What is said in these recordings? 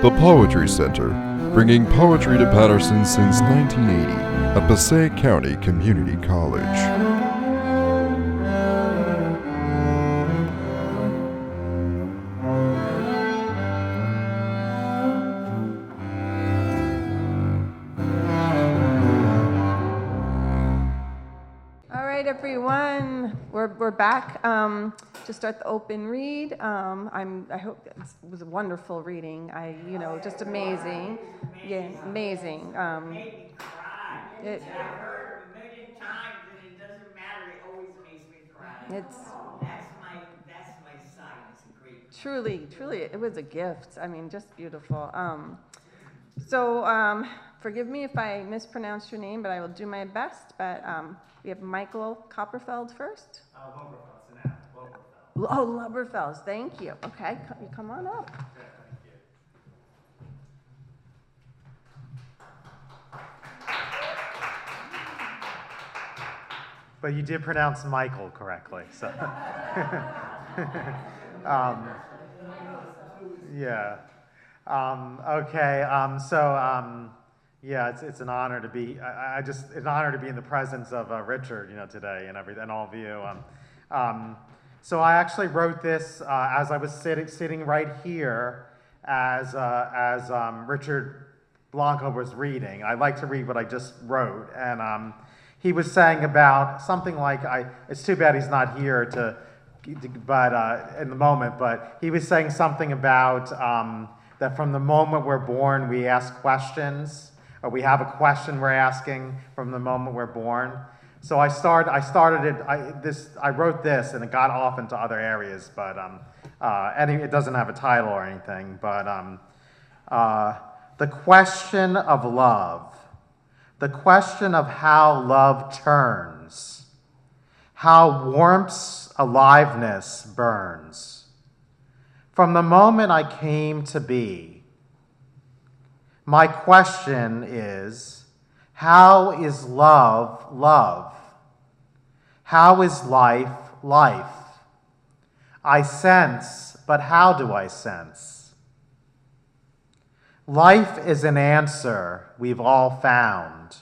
The Poetry Center, bringing poetry to Paterson since 1980 at Passaic County Community College. Everyone, we're back to start the open read. I hope it was a wonderful reading. Just amazing. Yeah, amazing. Made me cry. I've heard it a million times, and it doesn't matter. It always makes me cry. That's my sign. It's a great. Truly, it was a gift. I mean, just beautiful. Forgive me if I mispronounce your name, but I will do my best. But we have Michael Copperfeld first. Loberfels. Oh, Loberfels. Thank you. Okay, you come on up. Okay, thank you. But you did pronounce Michael correctly, so. Yeah. It's an honor to be. It's an honor to be in the presence of Richard, today and and all of you. So I actually wrote this as I was sitting right here as Richard Blanco was reading. I like to read what I just wrote, and he was saying about something like, it's too bad he's not here but in the moment. But he was saying something about that from the moment we're born, we ask questions, or we have a question we're asking from the moment we're born. So I wrote this, and it got off into other areas, but it doesn't have a title or anything. But the question of love, the question of how love turns, how warmth's aliveness burns. From the moment I came to be, my question is, how is love love? How is life life? I sense, but how do I sense? Life is an answer we've all found.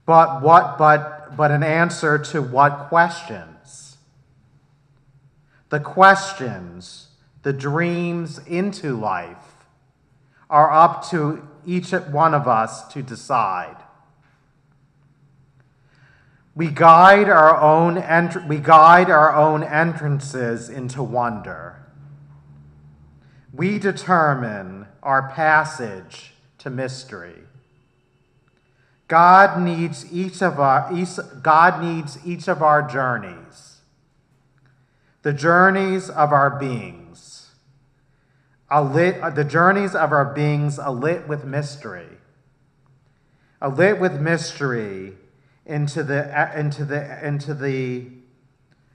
But an answer to what questions? The questions, the dreams into life, are up to each one of us to decide. We guide our own entrances into wonder. We determine our passage to mystery. God needs each of our journeys, the journeys of our beings, the journeys of our beings alit with mystery into the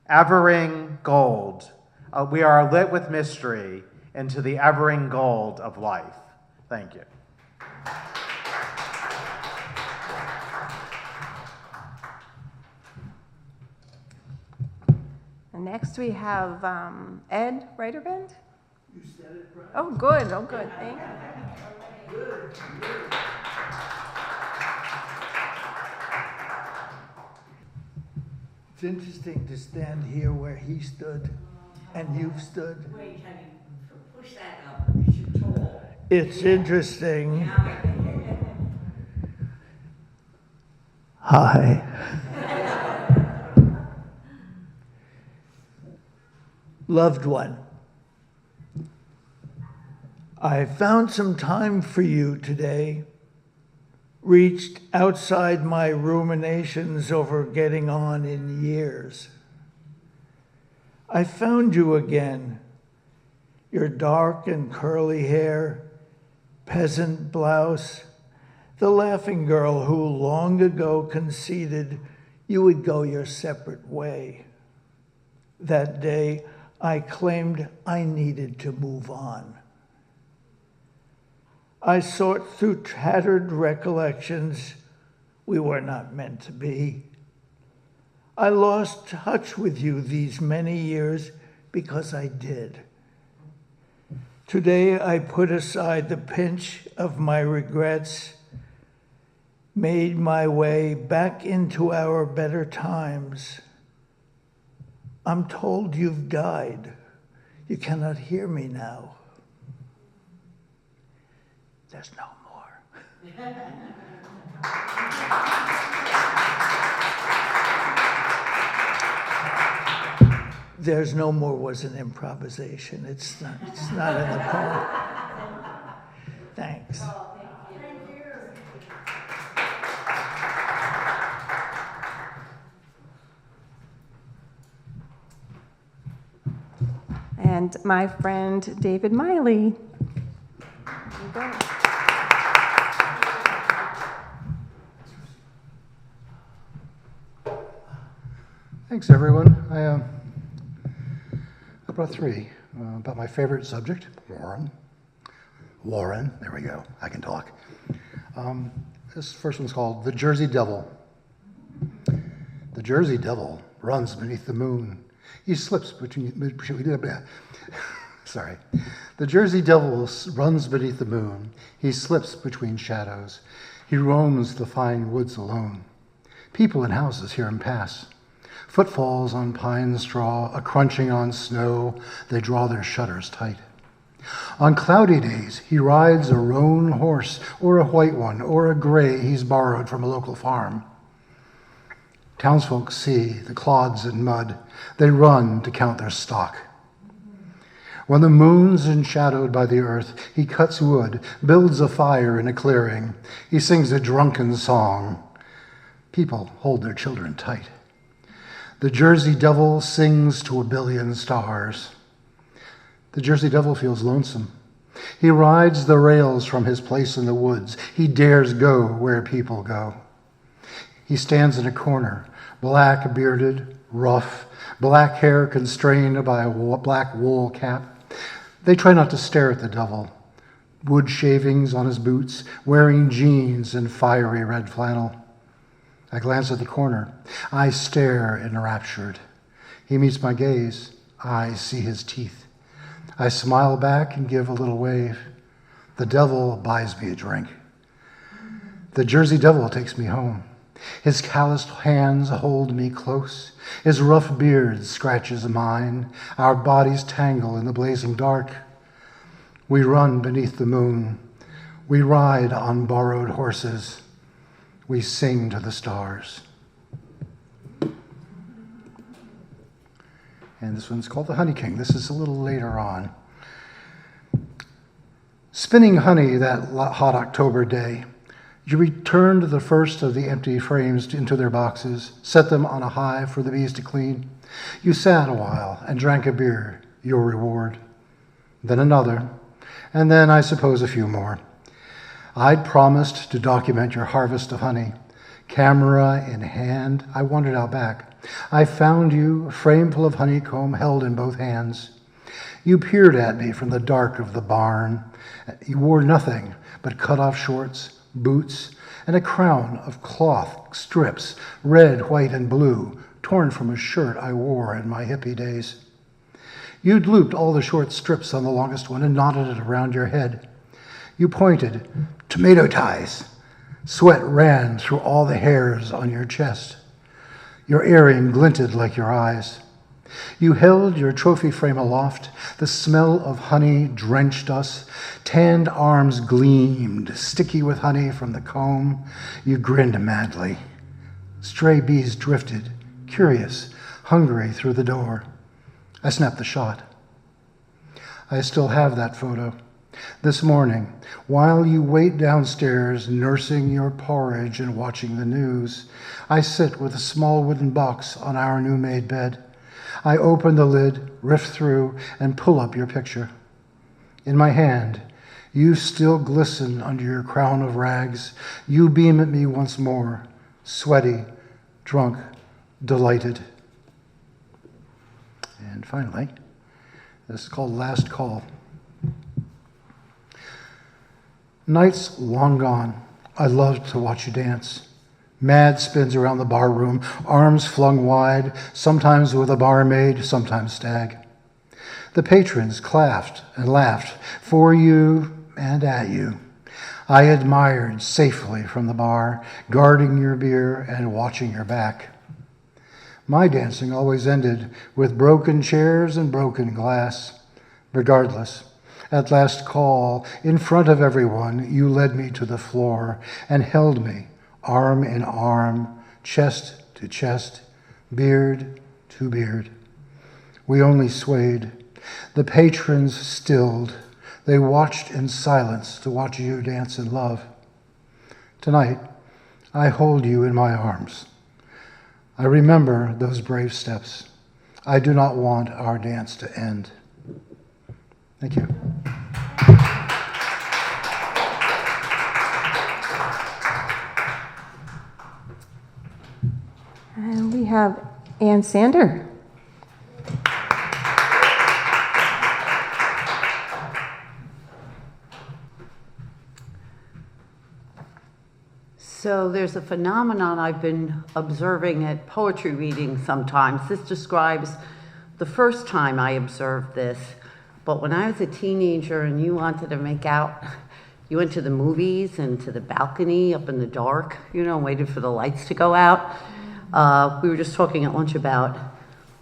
evering gold. We are lit with mystery into the evering gold of life. Thank you. Next we have Ed Reiterbend. You said it right. Oh, good. Thank you. Good. It's interesting to stand here where he stood and you've stood. Wait, honey, push that up because you're tall. It's interesting. Hi. Loved one, I found some time for you today, reached outside my ruminations over getting on in years. I found you again, your dark and curly hair, peasant blouse, the laughing girl who long ago conceded you would go your separate way. That day, I claimed I needed to move on. I sought through tattered recollections we were not meant to be. I lost touch with you these many years because I did. Today I put aside the pinch of my regrets, made my way back into our better times. I'm told you've died. You cannot hear me now. There's no more. There's no more was an improvisation. It's not in the poem. Thanks. And my friend David Miley. There you go. Thanks, everyone. I brought three about my favorite subject, Warren. There we go. I can talk. This first one's called The Jersey Devil. The Jersey Devil runs beneath the moon. He slips between. Sorry. The Jersey Devil runs beneath the moon. He slips between shadows. He roams the fine woods alone. People in houses hear him pass. Footfalls on pine straw, a crunching on snow, they draw their shutters tight. On cloudy days, he rides a roan horse, or a white one, or a gray he's borrowed from a local farm. Townsfolk see the clods and mud. They run to count their stock. When the moon's enshadowed by the earth, he cuts wood, builds a fire in a clearing. He sings a drunken song. People hold their children tight. The Jersey Devil sings to a billion stars. The Jersey Devil feels lonesome. He rides the rails from his place in the woods. He dares go where people go. He stands in a corner, black-bearded, rough, black hair constrained by a black wool cap. They try not to stare at the devil. Wood shavings on his boots, wearing jeans and fiery red flannel. I glance at the corner. I stare enraptured. He meets my gaze. I see his teeth. I smile back and give a little wave. The devil buys me a drink. The Jersey Devil takes me home. His calloused hands hold me close. His rough beard scratches mine. Our bodies tangle in the blazing dark. We run beneath the moon. We ride on borrowed horses. We sing to the stars. And this one's called The Honey King. This is a little later on. Spinning honey that hot October day, you returned the first of the empty frames into their boxes, set them on a hive for the bees to clean. You sat a while and drank a beer, your reward. Then another, and then I suppose a few more. I'd promised to document your harvest of honey. Camera in hand, I wandered out back. I found you, a frame full of honeycomb held in both hands. You peered at me from the dark of the barn. You wore nothing but cut-off shorts, boots, and a crown of cloth strips, red, white, and blue, torn from a shirt I wore in my hippie days. You'd looped all the short strips on the longest one and knotted it around your head. You pointed, tomato ties. Sweat ran through all the hairs on your chest. Your earring glinted like your eyes. You held your trophy frame aloft. The smell of honey drenched us. Tanned arms gleamed, sticky with honey from the comb. You grinned madly. Stray bees drifted, curious, hungry through the door. I snapped the shot. I still have that photo. This morning, while you wait downstairs nursing your porridge and watching the news, I sit with a small wooden box on our new-made bed. I open the lid, rift through, and pull up your picture. In my hand, you still glisten under your crown of rags. You beam at me once more, sweaty, drunk, delighted. And finally, this is called Last Call. Nights long gone, I loved to watch you dance. Mad spins around the bar room, arms flung wide, sometimes with a barmaid, sometimes stag. The patrons clapped and laughed for you and at you. I admired safely from the bar, guarding your beer and watching your back. My dancing always ended with broken chairs and broken glass. Regardless, at last call, in front of everyone, you led me to the floor and held me, arm in arm, chest to chest, beard to beard. We only swayed. The patrons stilled. They watched in silence to watch you dance in love. Tonight, I hold you in my arms. I remember those brave steps. I do not want our dance to end. Thank you. And we have Ann Sander. So there's a phenomenon I've been observing at poetry readings sometimes. This describes the first time I observed this. But when I was a teenager and you wanted to make out, you went to the movies and to the balcony up in the dark, waited for the lights to go out. We were just talking at lunch about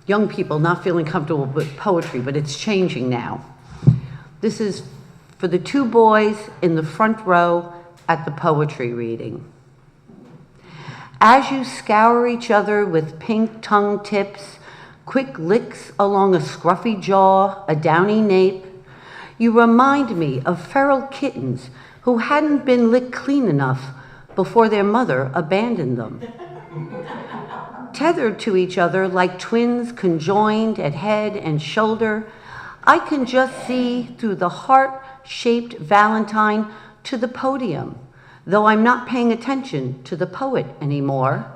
young people not feeling comfortable with poetry, but it's changing now. This is for the two boys in the front row at the poetry reading. As you scour each other with pink tongue tips, quick licks along a scruffy jaw, a downy nape, you remind me of feral kittens who hadn't been licked clean enough before their mother abandoned them. Tethered to each other like twins conjoined at head and shoulder, I can just see through the heart-shaped valentine to the podium, though I'm not paying attention to the poet anymore.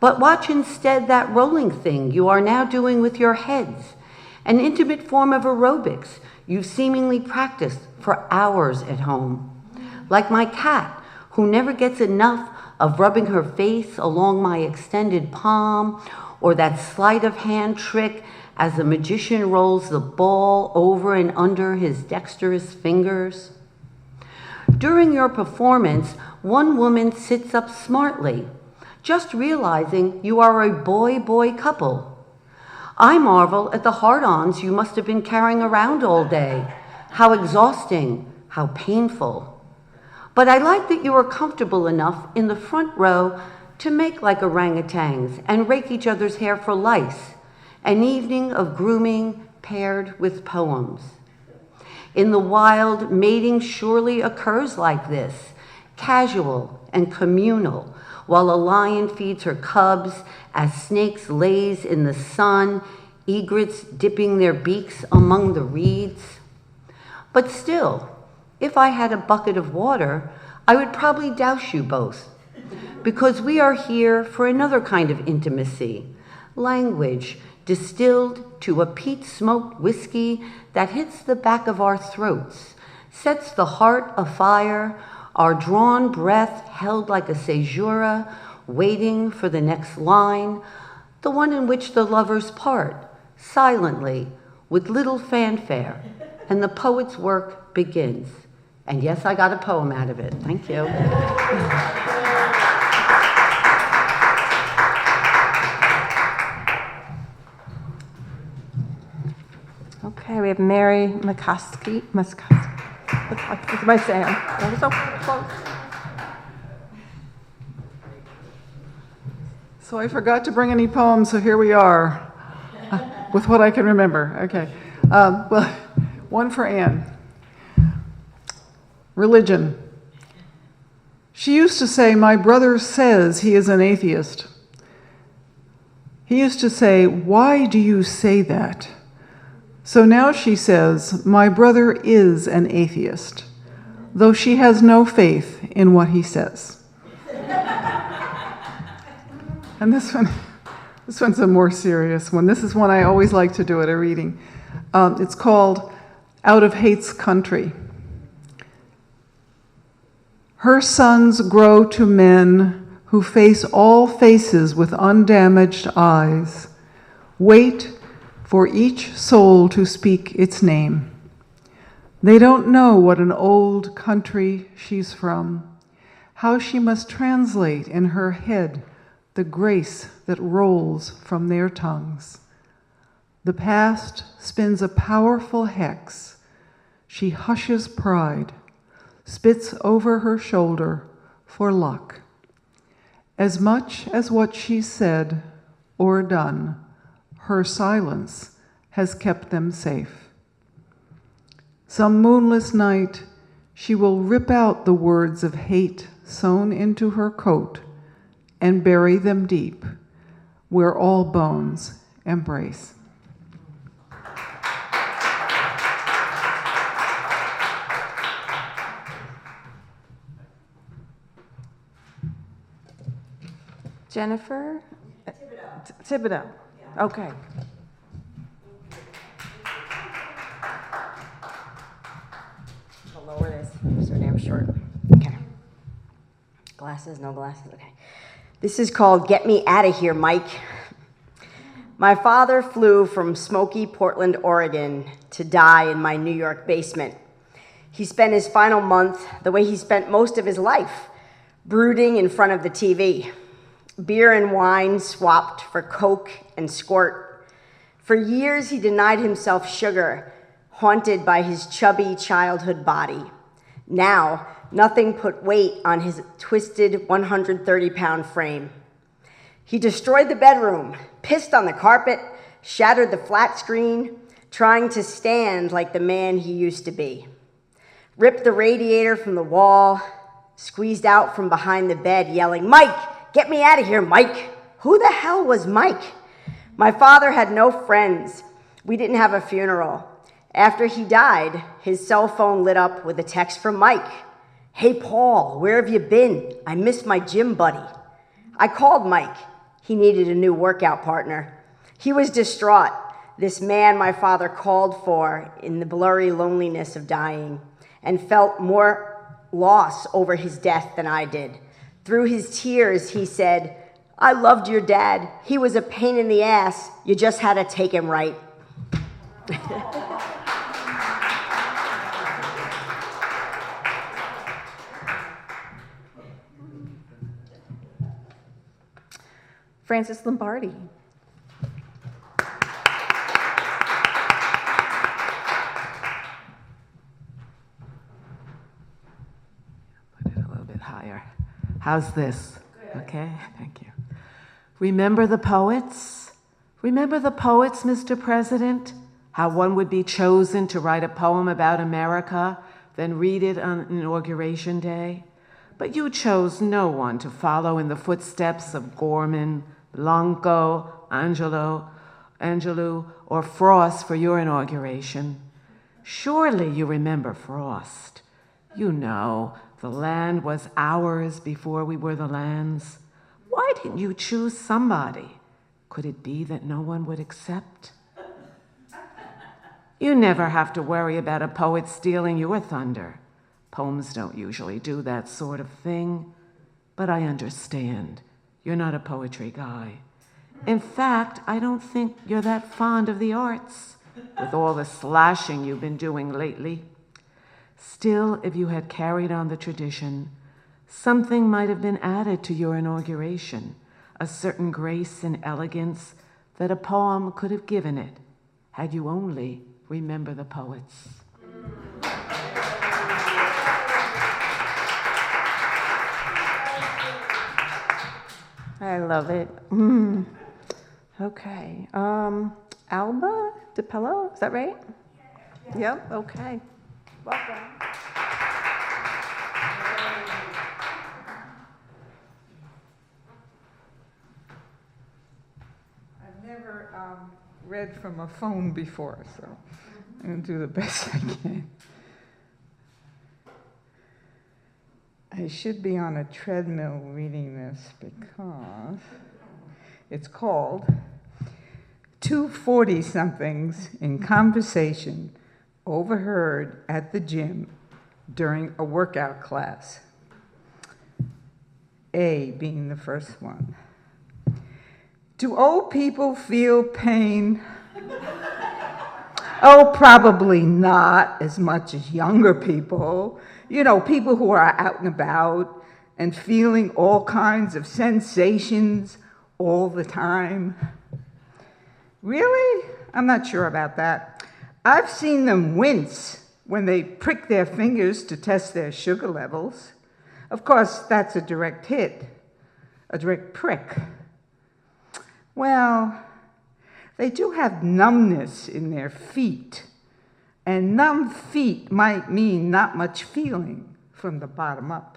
But watch instead that rolling thing you are now doing with your heads, an intimate form of aerobics you've seemingly practiced for hours at home. Like my cat, who never gets enough of rubbing her face along my extended palm, or that sleight of hand trick as the magician rolls the ball over and under his dexterous fingers. During your performance, one woman sits up smartly, just realizing you are a boy-boy couple. I marvel at the hard-ons you must have been carrying around all day. How exhausting, how painful. But I like that you are comfortable enough in the front row to make like orangutans and rake each other's hair for lice, an evening of grooming paired with poems. In the wild, mating surely occurs like this, casual and communal, while a lion feeds her cubs, as snakes laze in the sun, egrets dipping their beaks among the reeds. But still, if I had a bucket of water, I would probably douse you both, because we are here for another kind of intimacy, language distilled to a peat-smoked whiskey that hits the back of our throats, sets the heart afire, our drawn breath held like a caesura, waiting for the next line, the one in which the lovers part, silently, with little fanfare, and the poet's work begins. And yes, I got a poem out of it. Thank you. Okay, we have Mary McCoskey. What am I saying? That was so close. So I forgot to bring any poems, so here we are, with what I can remember. Okay. Well, one for Anne. Religion. She used to say, "My brother says he is an atheist." He used to say, "Why do you say that?" So now she says, "My brother is an atheist," though she has no faith in what he says. And this one's a more serious one. This is one I always like to do at a reading. It's called Out of Hate's Country. Her sons grow to men who face all faces with undamaged eyes, wait for each soul to speak its name. They don't know what an old country she's from, how she must translate in her head the grace that rolls from their tongues. The past spins a powerful hex. She hushes pride, spits over her shoulder for luck. As much as what she's said or done, her silence has kept them safe. Some moonless night, she will rip out the words of hate sewn into her coat and bury them deep, where all bones embrace. Jennifer? Thibodeau. Okay. I'll lower this. I'm so damn short. Okay. Glasses, no glasses. Okay. This is called Get Me Outta Here, Mike. My father flew from smoky Portland, Oregon to die in my New York basement. He spent his final month the way he spent most of his life, brooding in front of the TV. Beer and wine swapped for Coke and squirt. For years, he denied himself sugar, haunted by his chubby childhood body. Now, nothing put weight on his twisted 130-pound frame. He destroyed the bedroom, pissed on the carpet, shattered the flat screen, trying to stand like the man he used to be. Ripped the radiator from the wall, squeezed out from behind the bed, yelling, "Mike! Get me out of here, Mike!" Who the hell was Mike? My father had no friends. We didn't have a funeral. After he died, his cell phone lit up with a text from Mike. "Hey, Paul, where have you been? I miss my gym buddy." I called Mike. He needed a new workout partner. He was distraught, this man my father called for in the blurry loneliness of dying, and felt more loss over his death than I did. Through his tears, he said, "I loved your dad. He was a pain in the ass. You just had to take him right." Francis Lombardi. Put it a little bit higher. How's this? Okay, thank you. Remember the poets? Remember the poets, Mr. President? How one would be chosen to write a poem about America, then read it on Inauguration Day? But you chose no one to follow in the footsteps of Gorman, Blanco, Angelou, or Frost for your inauguration. Surely you remember Frost. You know, the land was ours before we were the land's. Why didn't you choose somebody? Could it be that no one would accept? You never have to worry about a poet stealing your thunder. Poems don't usually do that sort of thing. But I understand. You're not a poetry guy. In fact, I don't think you're that fond of the arts, with all the slashing you've been doing lately. Still, if you had carried on the tradition, something might have been added to your inauguration, a certain grace and elegance that a poem could have given it, had you only remembered the poets. I love it. Okay. Alba DiPello, is that right? Yep, okay. Welcome. I've never read from a phone before, so I'm going to do the best I can. I should be on a treadmill reading this because it's called Two 40-somethings in Conversation Overheard at the Gym During a Workout Class. A being the first one. Do old people feel pain? Oh, probably not as much as younger people. You know, people who are out and about and feeling all kinds of sensations all the time. Really? I'm not sure about that. I've seen them wince when they prick their fingers to test their sugar levels. Of course, that's a direct hit, a direct prick. Well, they do have numbness in their feet, and numb feet might mean not much feeling from the bottom up.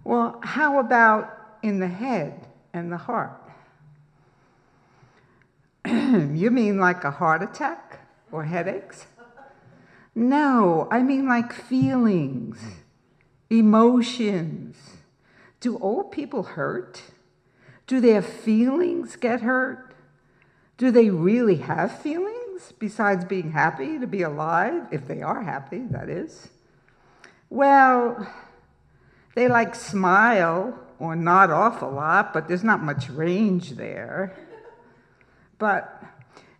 Well, how about in the head and the heart? You mean like a heart attack or headaches? No, I mean like feelings, emotions. Do old people hurt? Do their feelings get hurt? Do they really have feelings besides being happy to be alive, if they are happy, that is? Well, they like smile or nod off a lot, but there's not much range there. But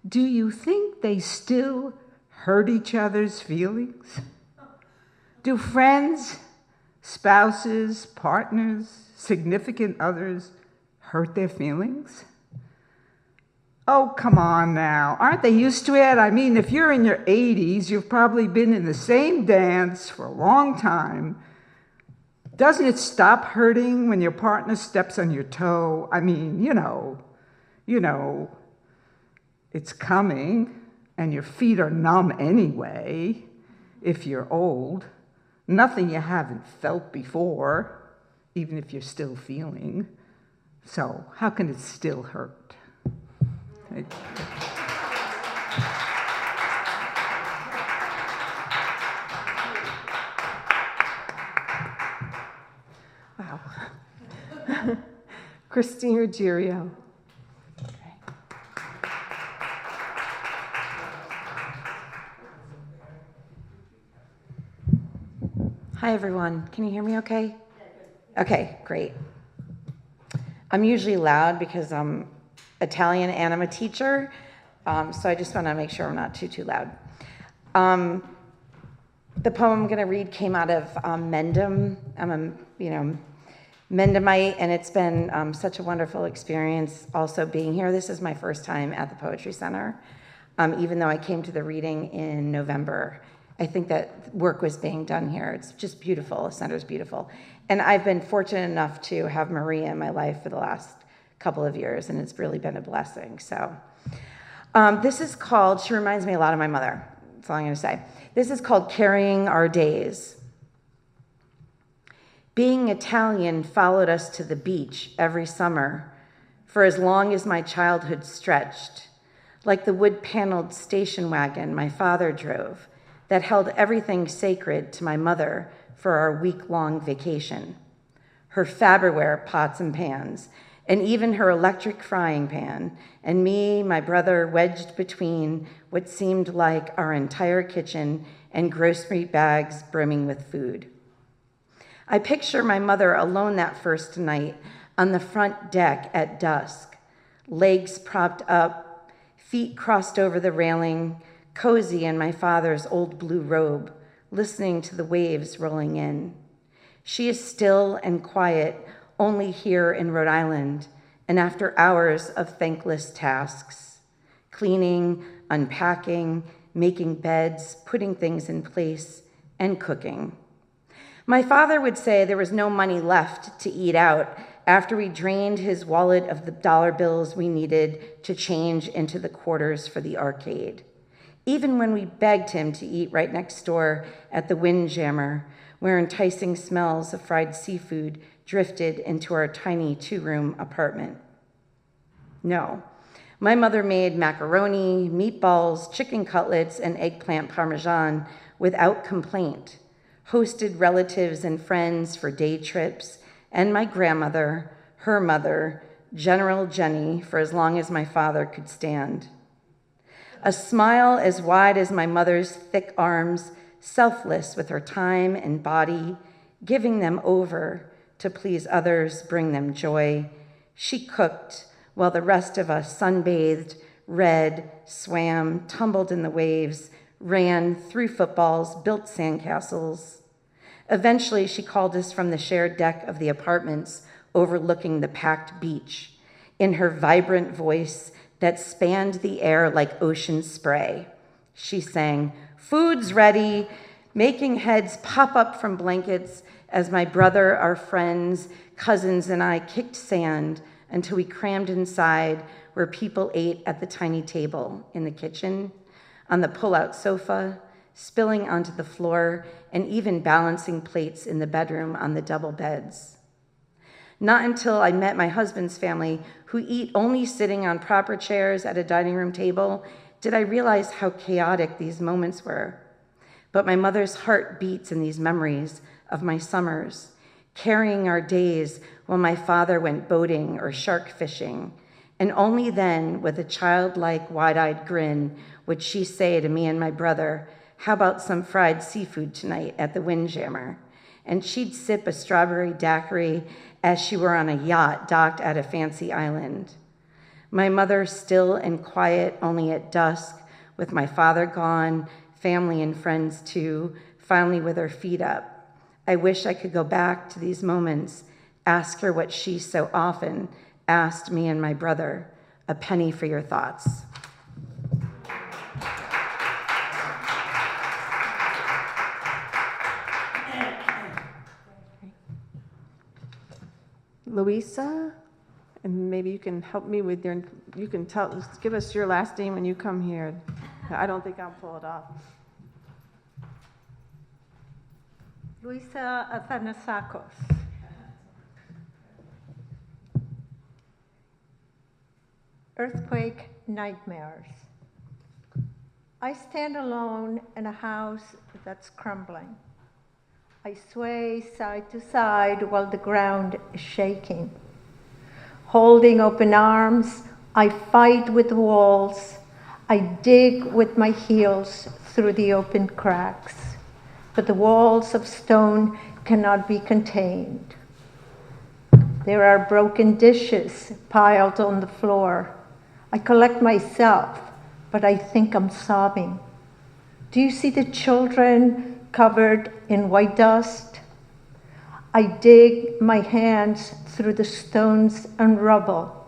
do you think they still hurt each other's feelings? Do friends, spouses, partners, significant others hurt their feelings? Oh, come on now. Aren't they used to it? I mean, if you're in your 80s, you've probably been in the same dance for a long time. Doesn't it stop hurting when your partner steps on your toe? I mean, you know, it's coming, and your feet are numb anyway, if you're old. Nothing you haven't felt before, even if you're still feeling. So how can it still hurt? Wow. Christine Ruggiero. Hi, everyone. Can you hear me okay? Okay, great. I'm usually loud because I'm Italian and I'm a teacher, so I just want to make sure I'm not too loud. The poem I'm going to read came out of Mendham. I'm a Mendhamite, and it's been such a wonderful experience also being here. This is my first time at the Poetry Center, even though I came to the reading in November. I think that work was being done here. It's just beautiful. The center's beautiful. And I've been fortunate enough to have Maria in my life for the last couple of years, and it's really been a blessing. So this is called, she reminds me a lot of my mother. That's all I'm going to say. This is called Carrying Our Days. Being Italian followed us to the beach every summer for as long as my childhood stretched, like the wood-paneled station wagon my father drove that held everything sacred to my mother for our week-long vacation. Her Faberware pots and pans, and even her electric frying pan, and me, my brother, wedged between what seemed like our entire kitchen and grocery bags brimming with food. I picture my mother alone that first night on the front deck at dusk, legs propped up, feet crossed over the railing, cozy in my father's old blue robe, listening to the waves rolling in. She is still and quiet only here in Rhode Island, and after hours of thankless tasks, cleaning, unpacking, making beds, putting things in place, and cooking. My father would say there was no money left to eat out after we drained his wallet of the dollar bills we needed to change into the quarters for the arcade. Even when we begged him to eat right next door at the Windjammer, where enticing smells of fried seafood drifted into our tiny two-room apartment. No, my mother made macaroni, meatballs, chicken cutlets, and eggplant parmesan without complaint, hosted relatives and friends for day trips, and my grandmother, her mother, General Jenny, for as long as my father could stand. A smile as wide as my mother's thick arms, selfless with her time and body, giving them over to please others, bring them joy. She cooked while the rest of us sunbathed, read, swam, tumbled in the waves, ran, threw footballs, built sandcastles. Eventually, she called us from the shared deck of the apartments overlooking the packed beach in her vibrant voice that spanned the air like ocean spray. She sang, "Food's ready," making heads pop up from blankets as my brother, our friends, cousins, and I kicked sand until we crammed inside where people ate at the tiny table in the kitchen, on the pull-out sofa, spilling onto the floor, and even balancing plates in the bedroom on the double beds. Not until I met my husband's family, who eat only sitting on proper chairs at a dining room table, did I realize how chaotic these moments were. But my mother's heart beats in these memories of my summers, carrying our days while my father went boating or shark fishing. And only then, with a childlike, wide-eyed grin, would she say to me and my brother, "How about some fried seafood tonight at the Windjammer?" And she'd sip a strawberry daiquiri as she were on a yacht docked at a fancy island. My mother still and quiet only at dusk, with my father gone, family and friends too, finally with her feet up. I wish I could go back to these moments, ask her what she so often asked me and my brother, "A penny for your thoughts." Louisa, and maybe you can help me with you can give us your last name when you come here. I don't think I'll pull it off. Luisa Athanasakos. Earthquake nightmares. I stand alone in a house that's crumbling. I sway side to side while the ground is shaking. Holding open arms, I fight with the walls. I dig with my heels through the open cracks, but the walls of stone cannot be contained. There are broken dishes piled on the floor. I collect myself, but I think I'm sobbing. Do you see the children covered in white dust? I dig my hands through the stones and rubble.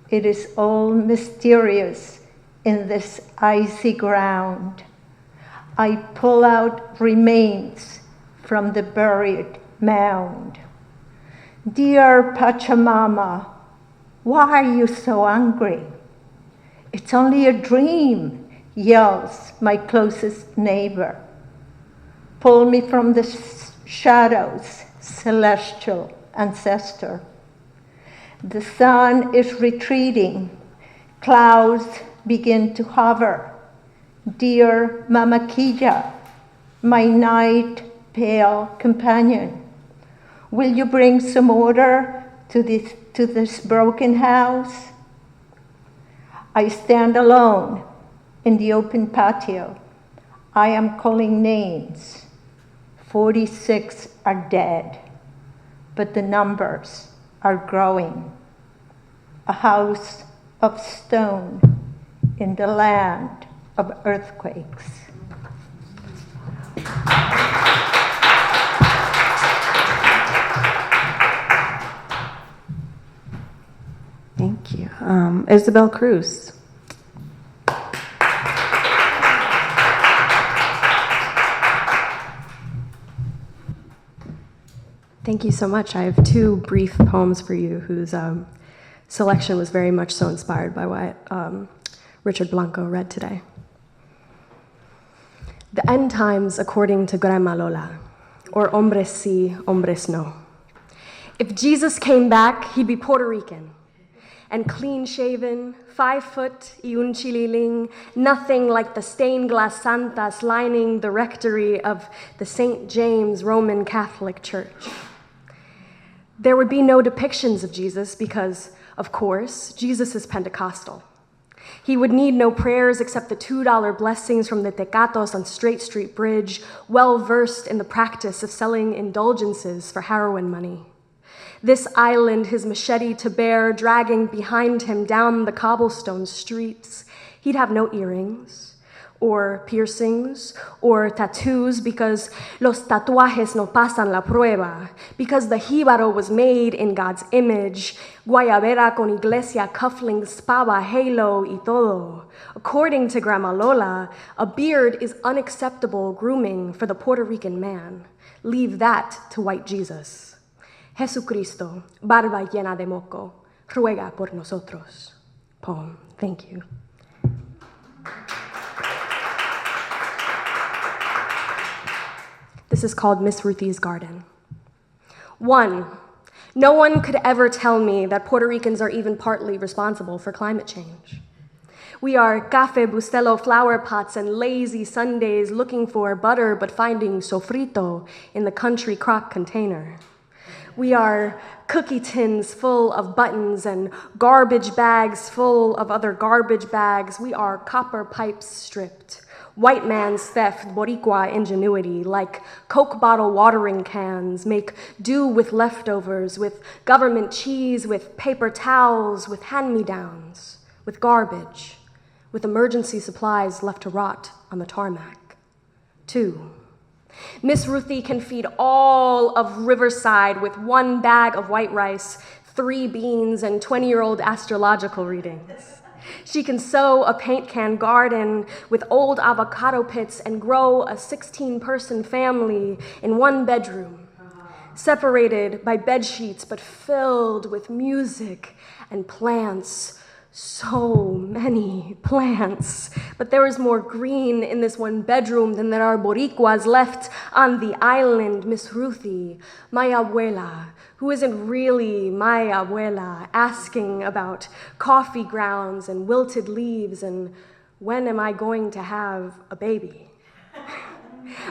It is all mysterious in this icy ground. I pull out remains from the buried mound. Dear Pachamama, why are you so angry? It's only a dream, yells my closest neighbor. Pull me from the shadows, celestial ancestor. The sun is retreating. Clouds begin to hover. Dear Mama Kija, my night pale companion, will you bring some order to this broken house? I stand alone in the open patio. I am calling names. 46 are dead, but the numbers are growing. A house of stone in the land of earthquakes. Thank you. Isabel Cruz. Thank you so much. I have two brief poems for you whose selection was very much so inspired by what Richard Blanco read today. The end times according to Grandma Lola, or hombres sí, hombres no. If Jesus came back, he'd be Puerto Rican and clean-shaven, 5 foot y un chililing, nothing like the stained glass santas lining the rectory of the St. James Roman Catholic Church. There would be no depictions of Jesus because, of course, Jesus is Pentecostal. He would need no prayers except the $2 blessings from the Tecatos on Straight Street Bridge, well-versed in the practice of selling indulgences for heroin money. This island, his machete to bear, dragging behind him down the cobblestone streets, He'd have no earrings, or piercings, or tattoos, because los tatuajes no pasan la prueba, because the jíbaro was made in God's image, guayabera con iglesia, cufflinks, pava, halo, y todo. According to Grandma Lola, a beard is unacceptable grooming for the Puerto Rican man. Leave that to white Jesus. Jesucristo, barba llena de moco, ruega por nosotros. Poem. Thank you. This is called Miss Ruthie's Garden. 1, no one could ever tell me that Puerto Ricans are even partly responsible for climate change. We are cafe bustelo flower pots and lazy Sundays looking for butter but finding sofrito in the country crock container. We are cookie tins full of buttons and garbage bags full of other garbage bags. We are copper pipes stripped. White man's theft, Boricua ingenuity, like Coke bottle watering cans, make do with leftovers, with government cheese, with paper towels, with hand-me-downs, with garbage, with emergency supplies left to rot on the tarmac. 2, Miss Ruthie can feed all of Riverside with 1 bag of white rice, 3 beans, and 20-year-old astrological readings. She can sow a paint can garden with old avocado pits and grow a 16-person family in 1 bedroom, separated by bed sheets but filled with music and plants. So many plants. But there is more green in this 1 bedroom than there are Boricuas left on the island. Miss Ruthie, my abuela, who isn't really my abuela, asking about coffee grounds and wilted leaves and when am I going to have a baby?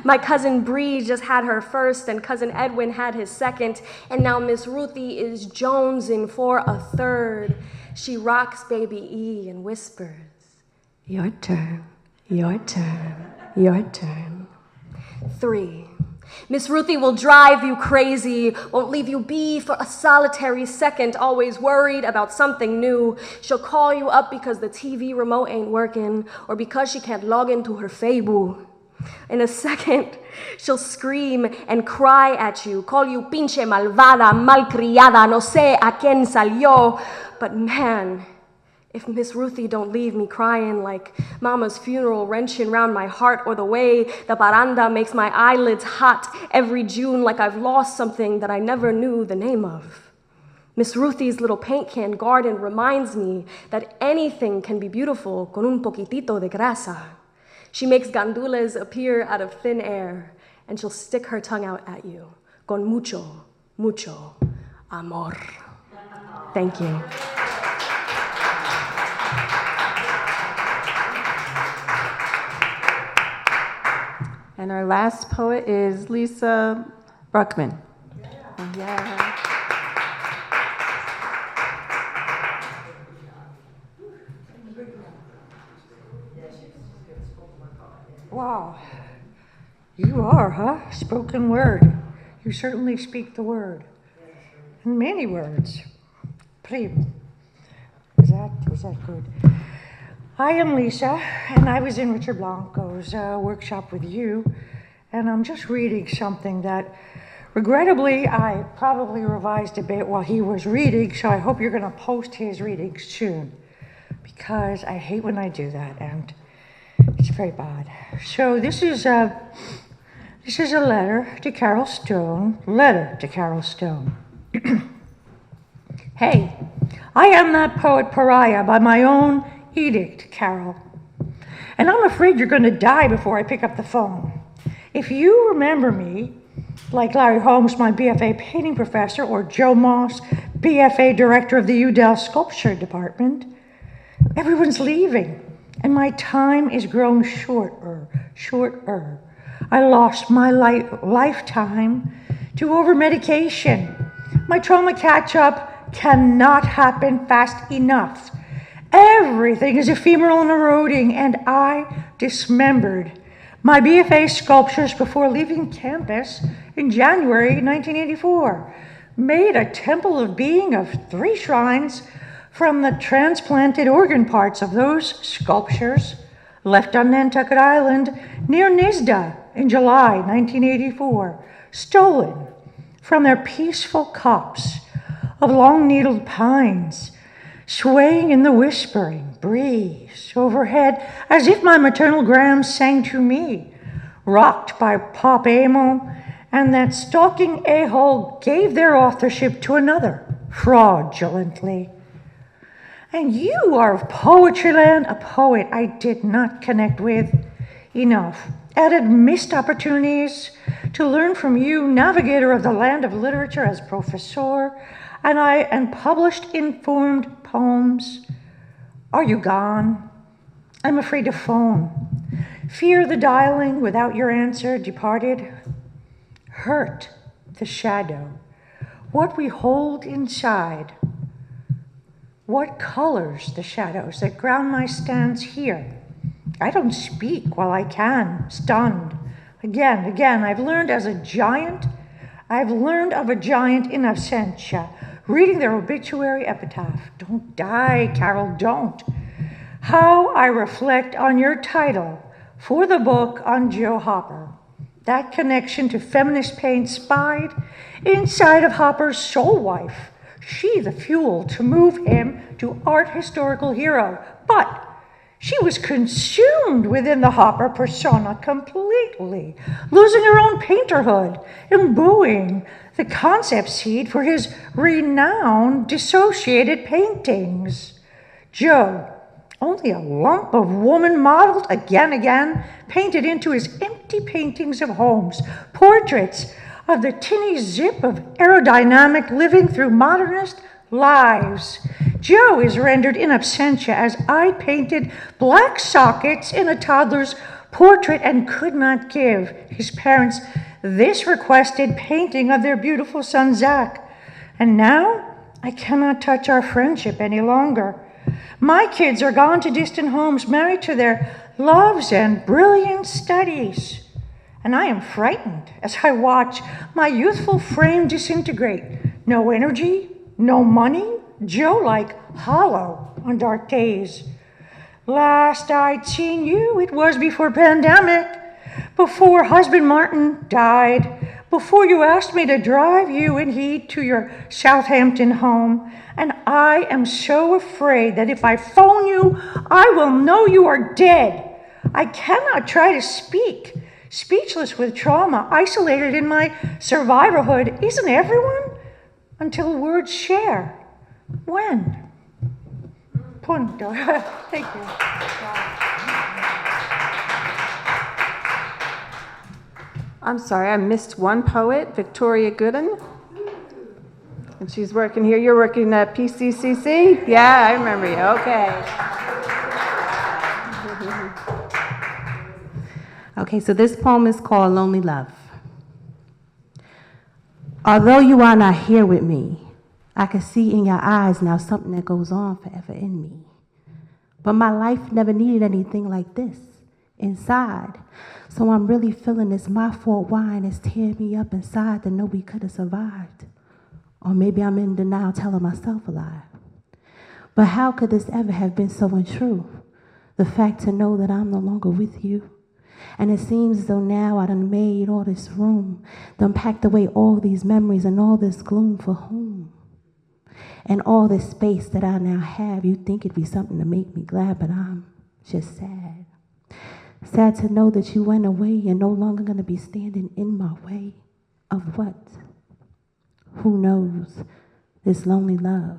My cousin Bree just had her first, and cousin Edwin had his second, and now Miss Ruthie is jonesing for a third. She rocks baby E and whispers, your turn, your turn, your turn. 3, Miss Ruthie will drive you crazy, won't leave you be for a solitary second, always worried about something new. She'll call you up because the TV remote ain't working or because she can't log into her Facebook. In a second, she'll scream and cry at you, call you pinche malvada, malcriada, no sé a quién salió. But man, if Miss Ruthie don't leave me crying like Mama's funeral wrenching round my heart, or the way the baranda makes my eyelids hot every June like I've lost something that I never knew the name of. Miss Ruthie's little paint can garden reminds me that anything can be beautiful con un poquitito de grasa. She makes gandules appear out of thin air, and she'll stick her tongue out at you. Con mucho, mucho amor. Thank you. And our last poet is Lisa Bruckman. Yeah. Wow. You are, huh? Spoken word. You certainly speak the word. And many words. Primo. Was that good? I am Lisa, and I was in Richard Blanco's workshop with you, and I'm just reading something that, regrettably, I probably revised a bit while he was reading, so I hope you're going to post his readings soon, because I hate when I do that, and it's very bad. So this is a letter to Carol Stone. Letter to Carol Stone. Hey, I am that poet pariah by my own edict, Carol. And I'm afraid you're going to die before I pick up the phone. If you remember me, like Larry Holmes, my BFA painting professor, or Joe Moss, BFA director of the Udell sculpture department, everyone's leaving, and my time is grown shorter. I lost my lifetime to over-medication. My trauma catch-up cannot happen fast enough. Everything is ephemeral and eroding, and I dismembered my BFA sculptures before leaving campus in January 1984. Made a temple of being of 3 shrines, from the transplanted organ parts of those sculptures left on Nantucket Island near Nisda in July 1984, stolen from their peaceful copse of long-needled pines, swaying in the whispering breeze overhead as if my maternal gram sang to me, rocked by Pop Amo, and that stalking a-hole gave their authorship to another, fraudulently. And you are of Poetryland, a poet I did not connect with enough. Added missed opportunities to learn from you, navigator of the land of literature as professor, and published informed poems. Are you gone? I'm afraid to phone. Fear the dialing without your answer departed. Hurt the shadow, what we hold inside. What colors the shadows that ground my stance here? I don't speak while I can, stunned. Again, I've learned of a giant in absentia, reading their obituary epitaph. Don't die, Carol, don't. How I reflect on your title for the book on Joe Hopper. That connection to feminist pain spied inside of Hopper's soul wife. She the fuel to move him to art historical hero. But she was consumed within the Hopper persona completely, losing her own painterhood, imbuing the concept seed for his renowned dissociated paintings. Joe, only a lump of woman modeled again, painted into his empty paintings of homes, portraits of the tinny zip of aerodynamic living through modernist lives. Joe is rendered in absentia as I painted black sockets in a toddler's portrait and could not give his parents this requested painting of their beautiful son, Zach. And now I cannot touch our friendship any longer. My kids are gone to distant homes, married to their loves and brilliant studies. And I am frightened as I watch my youthful frame disintegrate. No energy, no money, Joe like hollow on dark days. Last I'd seen you, it was before pandemic, before husband Martin died, before you asked me to drive you in heat to your Southampton home. And I am so afraid that if I phone you, I will know you are dead. I cannot try to speak. Speechless with trauma, isolated in my survivorhood. Isn't everyone? Until words share. When? Punto. Thank you. I'm sorry, I missed one poet, Victoria Gooden. And she's working here. You're working at PCCC? Yeah, I remember you. Okay. Okay, so this poem is called Lonely Love. Although you are not here with me, I can see in your eyes now something that goes on forever in me. But my life never needed anything like this inside. So I'm really feeling this my fault wine is tearing me up inside to know we could have survived. Or maybe I'm in denial telling myself a lie. But how could this ever have been so untrue? The fact to know that I'm no longer with you. And it seems as though now I done made all this room, done packed away all these memories and all this gloom for whom? And all this space that I now have, you think it'd be something to make me glad, but I'm just sad. Sad to know that you went away and no longer gonna be standing in my way. Of what? Who knows? This lonely love.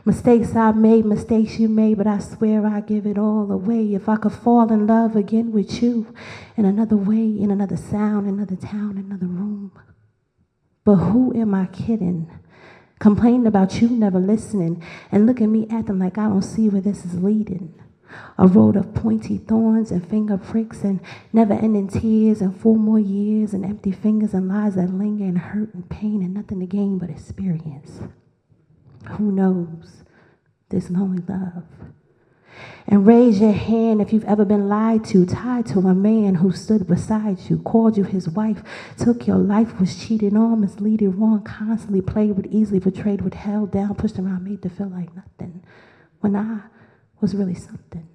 Mistakes I made, mistakes you made, but I swear I give it all away. If I could fall in love again with you in another way, in another sound, another town, another room. But who am I kidding? Complaining about you never listening and look at me acting like I don't see where this is leading. A road of pointy thorns and finger pricks and never-ending tears and 4 more years and empty fingers and lies that linger and hurt and pain and nothing to gain but experience. Who knows this lonely love? And raise your hand if you've ever been lied to, tied to a man who stood beside you, called you his wife, took your life, was cheated on, misleaded, wrong, constantly played with, easily betrayed with, held down, pushed around, made to feel like nothing, when I was really something.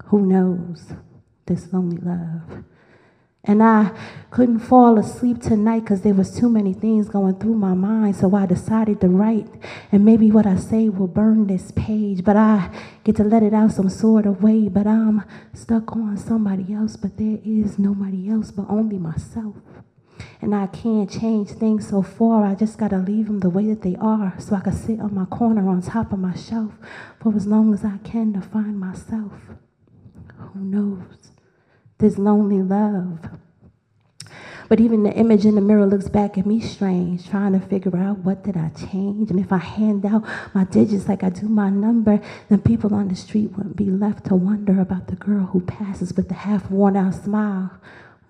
Who knows this lonely love? And I couldn't fall asleep tonight because there was too many things going through my mind, so I decided to write. And maybe what I say will burn this page, but I get to let it out some sort of way. But I'm stuck on somebody else, but there is nobody else but only myself. And I can't change things so far, I just gotta leave them the way that they are, so I can sit on my corner on top of my shelf for as long as I can to find myself. Who knows? This lonely love. But even the image in the mirror looks back at me strange, trying to figure out what did I change. And if I hand out my digits like I do my number, then people on the street wouldn't be left to wonder about the girl who passes with the half worn out smile,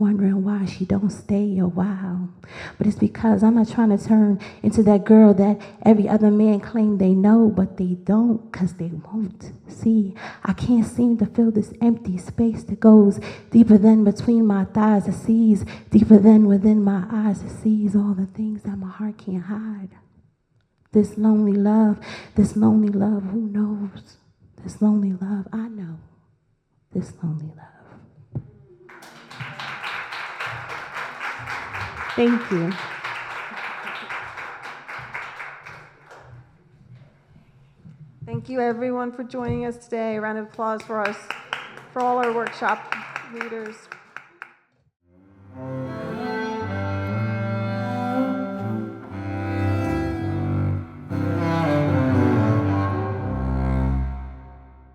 wondering why she don't stay a while. But it's because I'm not trying to turn into that girl that every other man claim they know, but they don't, because they won't. See, I can't seem to fill this empty space that goes deeper than between my thighs, it sees deeper than within my eyes, it sees all the things that my heart can't hide. This lonely love, who knows? This lonely love, I know. This lonely love. Thank you. Thank you, everyone, for joining us today. A round of applause for us, for all our workshop leaders.